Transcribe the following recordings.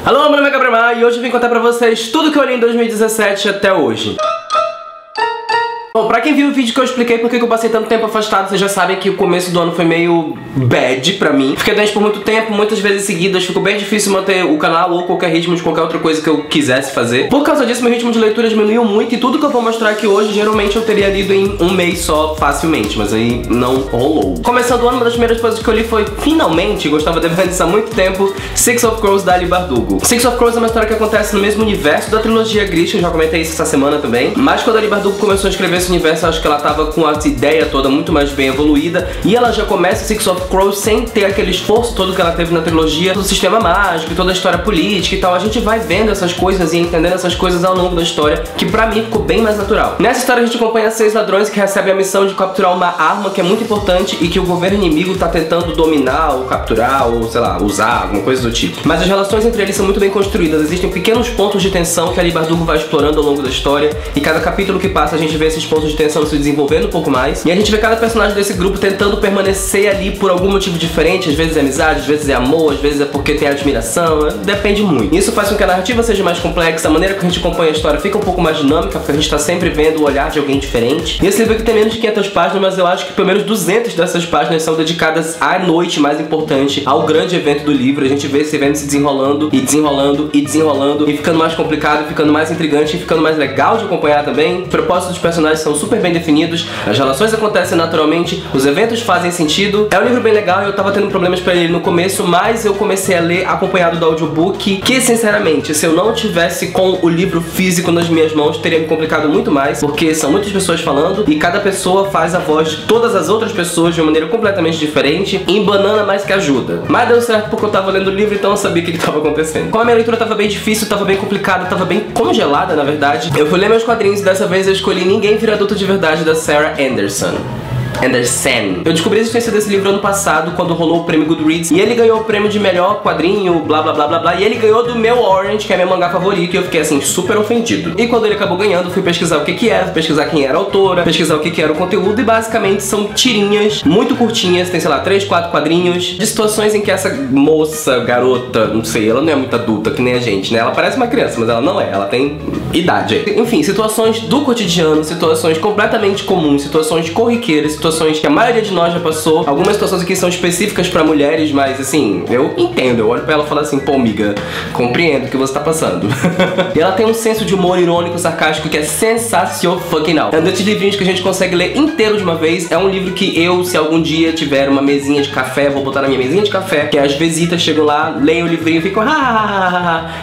Alô, meu nome é Gabriel e hoje eu vim contar pra vocês tudo que eu li em 2017 até hoje. Bom, pra quem viu o vídeo que eu expliquei porque eu passei tanto tempo afastado, vocês já sabem que o começo do ano foi meio bad pra mim. Fiquei doente por muito tempo, muitas vezes seguidas, ficou bem difícil manter o canal ou qualquer ritmo de qualquer outra coisa que eu quisesse fazer. Por causa disso, meu ritmo de leitura diminuiu muito e tudo que eu vou mostrar aqui hoje, geralmente eu teria lido em um mês só, facilmente, mas aí não rolou. Começando o ano, uma das primeiras coisas que eu li foi, finalmente, gostava de ver isso há muito tempo, Six of Crows, da Ali Bardugo. Six of Crows é uma história que acontece no mesmo universo da trilogia Grisha, eu já comentei isso essa semana também, mas quando a Ali Bardugo começou a escrever esse universo, eu acho que ela tava com a ideia toda muito mais bem evoluída e ela já começa Six of Crows sem ter aquele esforço todo que ela teve na trilogia do sistema mágico e toda a história política e tal. A gente vai vendo essas coisas e entendendo essas coisas ao longo da história, que pra mim ficou bem mais natural. Nessa história a gente acompanha 6 ladrões que recebem a missão de capturar uma arma que é muito importante e que o governo inimigo tá tentando dominar ou capturar ou, sei lá, usar, alguma coisa do tipo. Mas as relações entre eles são muito bem construídas, existem pequenos pontos de tensão que a Ali Bardugo vai explorando ao longo da história e cada capítulo que passa a gente vê esses pontos de tensão se desenvolvendo um pouco mais. E a gente vê cada personagem desse grupo tentando permanecer ali por algum motivo diferente. Às vezes é amizade, às vezes é amor, às vezes é porque tem admiração. Depende muito. Isso faz com que a narrativa seja mais complexa, a maneira que a gente acompanha a história fica um pouco mais dinâmica, porque a gente tá sempre vendo o olhar de alguém diferente. E esse livro aqui tem menos de 500 páginas, mas eu acho que pelo menos 200 dessas páginas são dedicadas à noite mais importante, ao grande evento do livro. A gente vê esse evento se desenrolando e desenrolando e desenrolando e ficando mais complicado, ficando mais intrigante e ficando mais legal de acompanhar também. Os propósitos dos personagens são super bem definidos, as relações acontecem naturalmente, os eventos fazem sentido. É um livro bem legal e eu tava tendo problemas pra ele no começo, mas eu comecei a ler acompanhado do audiobook, que sinceramente, se eu não tivesse com o livro físico nas minhas mãos, teria me complicado muito mais, porque são muitas pessoas falando e cada pessoa faz a voz de todas as outras pessoas de uma maneira completamente diferente, em banana mais que ajuda. Mas deu certo porque eu tava lendo o livro, então eu sabia o que tava acontecendo. Como a minha leitura tava bem difícil, tava bem complicada, tava bem congelada, na verdade, eu fui ler meus quadrinhos e dessa vez eu escolhi Ninguém Vira Adulto de Verdade, da Sarah Anderson. Eu descobri a existência desse livro ano passado, quando rolou o prêmio Goodreads, e ele ganhou o prêmio de melhor quadrinho, blá blá blá blá blá, e ele ganhou do meu Orange, que é meu mangá favorito, e eu fiquei assim, super ofendido. E quando ele acabou ganhando, fui pesquisar o que era, pesquisar quem era a autora, pesquisar o que era o conteúdo, e basicamente são tirinhas muito curtinhas, tem sei lá, 3, 4 quadrinhos, de situações em que essa moça, garota, não sei, ela não é muito adulta que nem a gente, né? Ela parece uma criança, mas ela não é, ela tem idade. Enfim, situações do cotidiano, situações completamente comuns, situações corriqueiras, situações que a maioria de nós já passou. Algumas situações aqui são específicas pra mulheres, mas assim, eu entendo, eu olho pra ela e falo assim, pô, amiga, compreendo o que você tá passando. E ela tem um senso de humor irônico, sarcástico, que é sensacional. É um desses livrinhos que a gente consegue ler inteiro de uma vez. É um livro que eu, se algum dia tiver uma mesinha de café, vou botar na minha mesinha de café, que as visitas chegam lá, leem o livrinho e ficam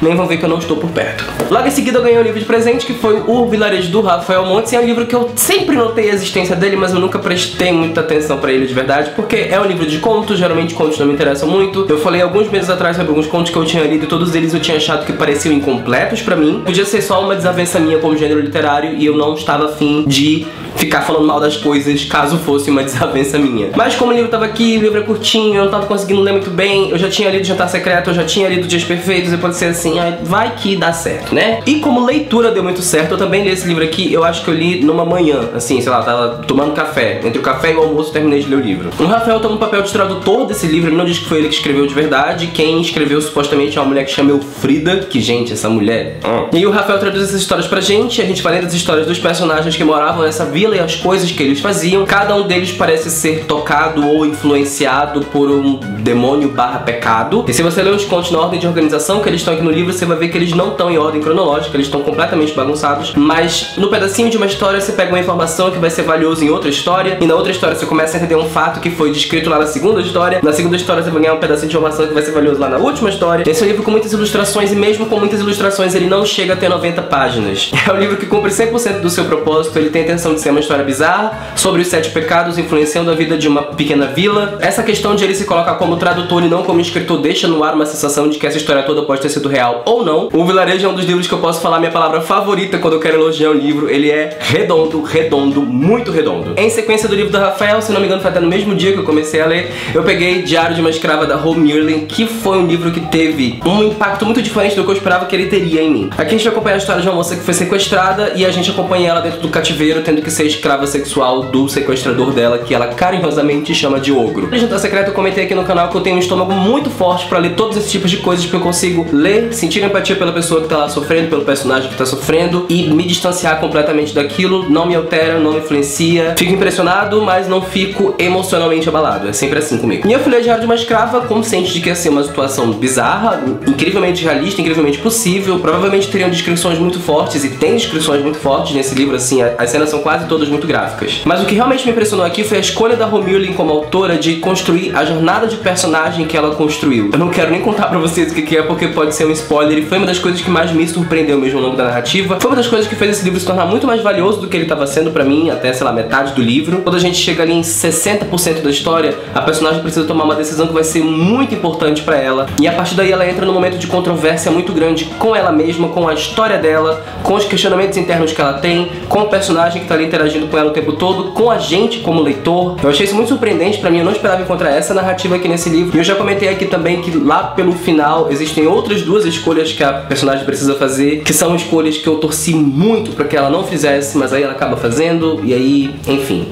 nem vão ver que eu não estou por perto. Logo em seguida eu ganhei um livro de presente, que foi O Vilarejo, do Rafael Montes. É um livro que eu sempre notei a existência dele, mas eu nunca prestei muita atenção pra ele de verdade, porque é um livro de contos, geralmente contos não me interessam muito. Eu falei alguns meses atrás sobre alguns contos que eu tinha lido e todos eles eu tinha achado que pareciam incompletos pra mim. Podia ser só uma desavença minha como gênero literário e eu não estava afim de ficar falando mal das coisas caso fosse uma desavença minha. Mas como o livro tava aqui, o livro é curtinho, eu não tava conseguindo ler muito bem, eu já tinha lido Jantar Secreto, eu já tinha lido Dias Perfeitos, e pode ser assim, vai que dá certo, né? E como leitura deu muito certo, eu também li esse livro aqui, eu acho que eu li numa manhã, assim, sei lá, tava tomando café. Entre o café e o almoço, terminei de ler o livro. O Rafael toma um papel de tradutor desse livro, ele não diz que foi ele que escreveu de verdade, quem escreveu supostamente é uma mulher que chama Elfrida, que, gente, essa mulher... E o Rafael traduz essas histórias pra gente, a gente vai lendo as histórias dos personagens que moravam nessa vila e as coisas que eles faziam. Cada um deles parece ser tocado ou influenciado por um demônio barra pecado. E se você ler os contos na ordem de organização que eles estão aqui no livro, você vai ver que eles não estão em ordem cronológica, eles estão completamente bagunçados, mas no pedacinho de uma história você pega uma informação que vai ser valiosa em outra história, e na outra história você começa a entender um fato que foi descrito lá na segunda história você vai ganhar um pedacinho de informação que vai ser valioso lá na última história. Esse é um livro com muitas ilustrações, e mesmo com muitas ilustrações ele não chega a ter 90 páginas. É um livro que cumpre 100% do seu propósito, ele tem a intenção de ser uma história bizarra, sobre os 7 pecados influenciando a vida de uma pequena vila. Essa questão de ele se colocar como tradutor e não como escritor deixa no ar uma sensação de que essa história toda pode ter sido real ou não. O Vilarejo é um dos livros que eu posso falar minha palavra favorita quando eu quero elogiar um livro. Ele é redondo, muito redondo. Em sequência do livro do Rafael, se não me engano foi até no mesmo dia que eu comecei a ler, eu peguei Diário de uma Escrava, da Ho Mirlin, que foi um livro que teve um impacto muito diferente do que eu esperava que ele teria em mim. Aqui a gente vai acompanhar a história de uma moça que foi sequestrada e a gente acompanha ela dentro do cativeiro, tendo que ser escrava sexual do sequestrador dela, que ela carinhosamente chama de ogro. No Jantar Secreto eu comentei aqui no canal que eu tenho um estômago muito forte pra ler todos esses tipos de coisas, porque eu consigo ler, sentir empatia pela pessoa que tá lá sofrendo, pelo personagem que tá sofrendo e me distanciar completamente daquilo. Não me altera, não me influencia. Fico impressionado, mas não fico emocionalmente abalado. É sempre assim comigo. E eu fui ler Diário de uma Escrava, consciente de que ia ser uma situação bizarra, incrivelmente realista, incrivelmente possível. Provavelmente teriam descrições muito fortes, e tem descrições muito fortes nesse livro, assim, as cenas são quase todas muito gráficas. Mas o que realmente me impressionou aqui foi a escolha da Romilly como autora de construir a jornada de personagem que ela construiu. Eu não quero nem contar pra vocês o que é, porque pode ser um spoiler, e foi uma das coisas que mais me surpreendeu mesmo ao longo da narrativa. Foi uma das coisas que fez esse livro se tornar muito mais valioso do que ele estava sendo pra mim, até, sei lá, metade do livro. Quando a gente chega ali em 60% da história, a personagem precisa tomar uma decisão que vai ser muito importante pra ela, e a partir daí ela entra num momento de controvérsia muito grande com ela mesma, com a história dela, com os questionamentos internos que ela tem, com o personagem que tá ali interagindo com ela o tempo todo, com a gente como leitor. Eu achei isso muito surpreendente pra mim, eu não esperava encontrar essa narrativa aqui nesse livro. E eu já comentei aqui também que lá pelo final existem outras duas escolhas que a personagem precisa fazer, que são escolhas que eu torci muito pra que ela não fizesse, mas aí ela acaba fazendo, e aí, enfim.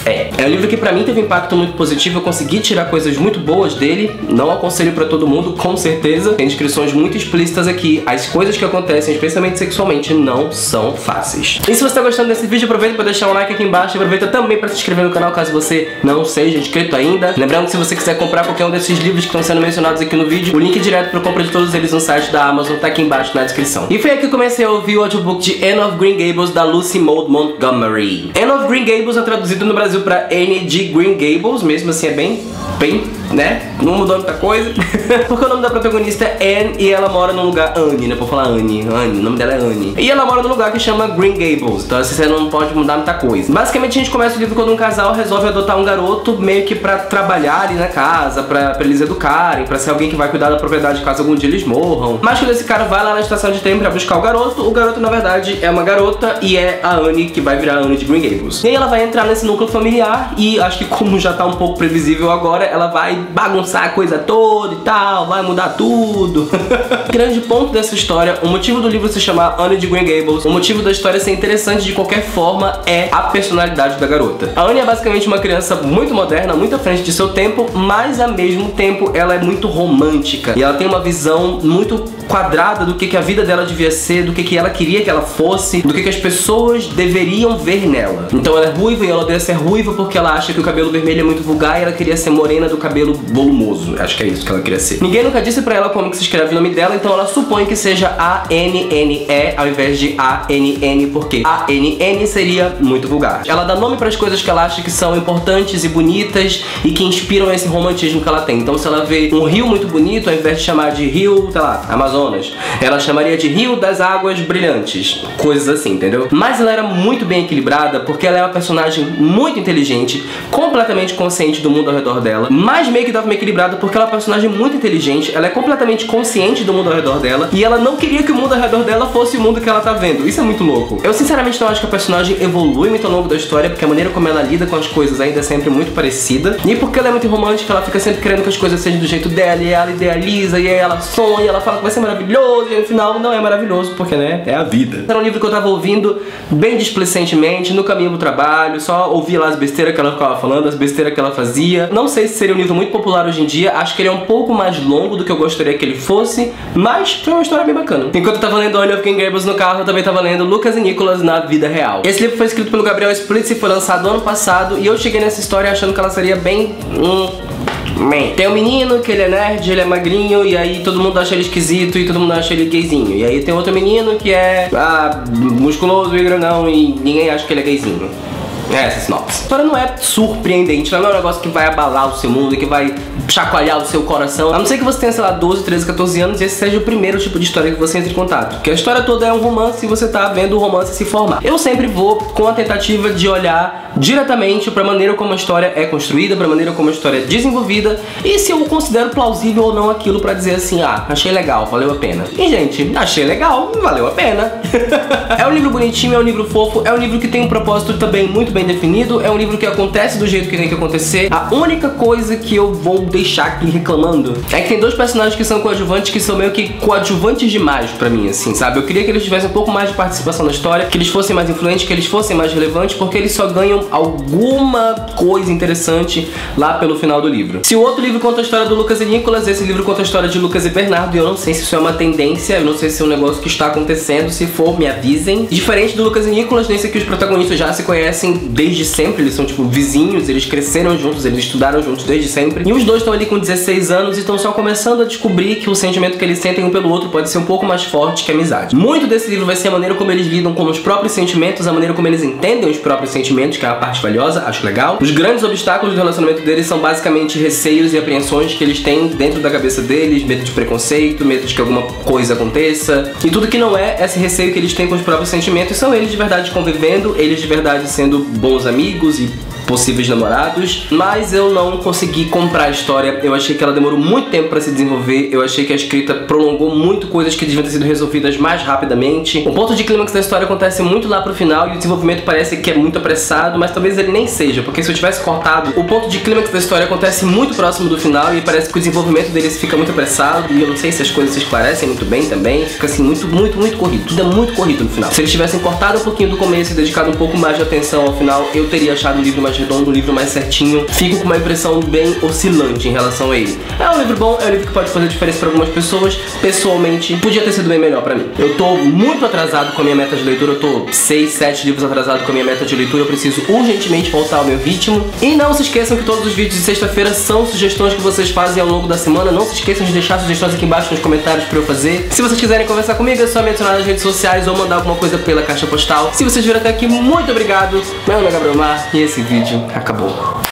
É um livro que pra mim teve um impacto muito positivo, eu consegui tirar coisas muito boas dele, não aconselho pra todo mundo, com certeza. Tem descrições muito explícitas aqui, as coisas que acontecem, especialmente sexualmente, não são fáceis. E se você tá gostando desse vídeo, aproveita pra deixar um like aqui embaixo, aproveita também pra se inscrever no canal caso você não seja inscrito ainda. Lembrando que se você quiser comprar qualquer um desses livros que estão sendo mencionados aqui no vídeo, o link direto pra compra de todos eles no site da Amazon tá aqui embaixo na descrição. E foi aqui que eu comecei a ouvir o audiobook de Anne of Green Gables, da Lucy Maud Montgomery. Anne of Green Gables é traduzido no Brasil pra Anne de Green Gables, mesmo assim é bem, né? Não mudou muita coisa. Porque o nome da protagonista é Anne e ela mora num lugar... Anne, né? Por falar Anne, o nome dela é Anne. E ela mora num lugar que chama Green Gables, então assim, você não pode mudar muita coisa. Basicamente a gente começa o livro quando um casal resolve adotar um garoto meio que pra trabalhar ali na casa, pra eles educarem, pra ser alguém que vai cuidar da propriedade caso algum dia eles morram. Mas quando esse cara vai lá na estação de trem pra buscar o garoto na verdade é uma garota e é a Anne que vai virar a Anne de Green Gables. E aí ela vai entrar nesse núcleo familiar e acho que como já tá um pouco previsível agora, ela vai bagunçar a coisa toda e tal, vai mudar tudo. Grande ponto dessa história, o motivo do livro se chamar Anne de Green Gables, o motivo da história ser interessante de qualquer forma é a personalidade da garota. A Anne é basicamente uma criança muito moderna, muito à frente de seu tempo, mas ao mesmo tempo ela é muito romântica e ela tem uma visão muito quadrada do que a vida dela devia ser, do que ela queria que ela fosse, do que as pessoas deveriam ver nela. Então ela é ruiva e ela odeia ser ruiva porque ela acha que o cabelo vermelho é muito vulgar e ela queria ser morena do cabelo volumoso. Acho que é isso que ela queria ser. Ninguém nunca disse pra ela como que se escreve o nome dela, então ela supõe que seja A-N-N-E ao invés de A-N-N, porque A-N-N seria muito vulgar. Ela dá nome pras coisas que ela acha que são importantes e bonitas e que inspiram esse romantismo que ela tem. Então se ela vê um rio muito bonito, ao invés de chamar de rio, sei lá, Amazonas, ela chamaria de Rio das Águas Brilhantes. Coisas assim, entendeu? Mas ela era muito bem equilibrada porque ela é uma personagem muito inteligente, completamente consciente do mundo ao redor dela, mas meio que dava uma equilibrada porque ela é uma personagem muito inteligente, ela é completamente consciente do mundo ao redor dela e ela não queria que o mundo ao redor dela fosse o mundo que ela tá vendo. Isso é muito louco. Eu sinceramente não acho que a personagem evolui muito ao longo da história, porque a maneira como ela lida com as coisas ainda é sempre muito parecida, e porque ela é muito romântica, ela fica sempre querendo que as coisas sejam do jeito dela, e ela idealiza, e aí ela sonha, e ela fala que vai ser maravilhoso, e no final não é maravilhoso, porque né, é a vida. Era um livro que eu tava ouvindo bem displicentemente, no caminho do trabalho, só ouvia lá as besteiras que ela ficava falando, as besteiras que ela fazia. Não sei se seria um livro muito popular hoje em dia, acho que ele é um pouco mais longo do que eu gostaria que ele fosse, mas foi uma história bem bacana. Enquanto eu tava lendo Anne of Green Gables no carro, eu também tava lendo Lucas e Nicholas na vida real. Esse livro foi escrito pelo Gabriel Splitz e foi lançado ano passado, e eu cheguei nessa história achando que ela seria bem... Tem um menino que ele é nerd, ele é magrinho, e aí todo mundo acha ele esquisito e todo mundo acha ele gayzinho. E aí tem outro menino que é musculoso e grandão e ninguém acha que ele é gayzinho. Essa sinopse. A história não é surpreendente, ela não é um negócio que vai abalar o seu mundo, que vai chacoalhar o seu coração. A não ser que você tenha, sei lá, 12, 13, 14 anos e esse seja o primeiro tipo de história que você entra em contato. Porque a história toda é um romance e você tá vendo o romance se formar. Eu sempre vou com a tentativa de olhar diretamente pra maneira como a história é construída, pra maneira como a história é desenvolvida e se eu considero plausível ou não aquilo pra dizer assim, ah, achei legal, valeu a pena. E gente, achei legal, valeu a pena. É um livro bonitinho, é um livro fofo, é um livro que tem um propósito também muito bem definido, é um livro que acontece do jeito que tem que acontecer. A única coisa que eu vou deixar aqui reclamando é que tem dois personagens que são coadjuvantes, que são meio que coadjuvantes demais pra mim, assim, sabe? Eu queria que eles tivessem um pouco mais de participação na história, que eles fossem mais influentes, que eles fossem mais relevantes, porque eles só ganham alguma coisa interessante lá pelo final do livro. Se o outro livro conta a história do Lucas e Nicholas, esse livro conta a história de Lucas e Bernardo, e eu não sei se isso é uma tendência, eu não sei se é um negócio que está acontecendo, se for, me avisem. Diferente do Lucas e Nicholas, nesse aqui os protagonistas já se conhecem desde sempre, eles são tipo vizinhos, eles cresceram juntos, eles estudaram juntos desde sempre, e os dois estão ali com 16 anos e estão só começando a descobrir que o sentimento que eles sentem um pelo outro pode ser um pouco mais forte que a amizade. Muito desse livro vai ser a maneira como eles lidam com os próprios sentimentos, a maneira como eles entendem os próprios sentimentos, que é a parte valiosa, acho legal. Os grandes obstáculos do relacionamento deles são basicamente receios e apreensões que eles têm dentro da cabeça deles, medo de preconceito, medo de que alguma coisa aconteça, e tudo que não é esse receio que eles têm com os próprios sentimentos são eles de verdade convivendo, eles de verdade sendo bons amigos e possíveis namorados, mas eu não consegui comprar a história. Eu achei que ela demorou muito tempo pra se desenvolver, eu achei que a escrita prolongou muito coisas que deviam ter sido resolvidas mais rapidamente. O ponto de clímax da história acontece muito lá pro final e o desenvolvimento parece que é muito apressado, mas talvez ele nem seja, porque se eu tivesse cortado, o ponto de clímax da história acontece muito próximo do final e parece que o desenvolvimento deles fica muito apressado e eu não sei se as coisas se esclarecem muito bem também, fica assim muito corrido, tudo é muito corrido no final. Se eles tivessem cortado um pouquinho do começo e dedicado um pouco mais de atenção ao final, eu teria achado o livro mais redondo, um livro mais certinho. Fico com uma impressão bem oscilante em relação a ele. É um livro bom, é um livro que pode fazer diferença para algumas pessoas. Pessoalmente, podia ter sido bem melhor pra mim. Eu tô muito atrasado com a minha meta de leitura, eu tô 6, 7 livros atrasado com a minha meta de leitura, eu preciso urgentemente voltar ao meu ritmo. E não se esqueçam que todos os vídeos de sexta-feira são sugestões que vocês fazem ao longo da semana. Não se esqueçam de deixar sugestões aqui embaixo nos comentários pra eu fazer. Se vocês quiserem conversar comigo, é só me adicionar nas redes sociais ou mandar alguma coisa pela caixa postal. Se vocês viram até aqui, muito obrigado. Meu nome é Gabriel Mar e esse vídeo acabou.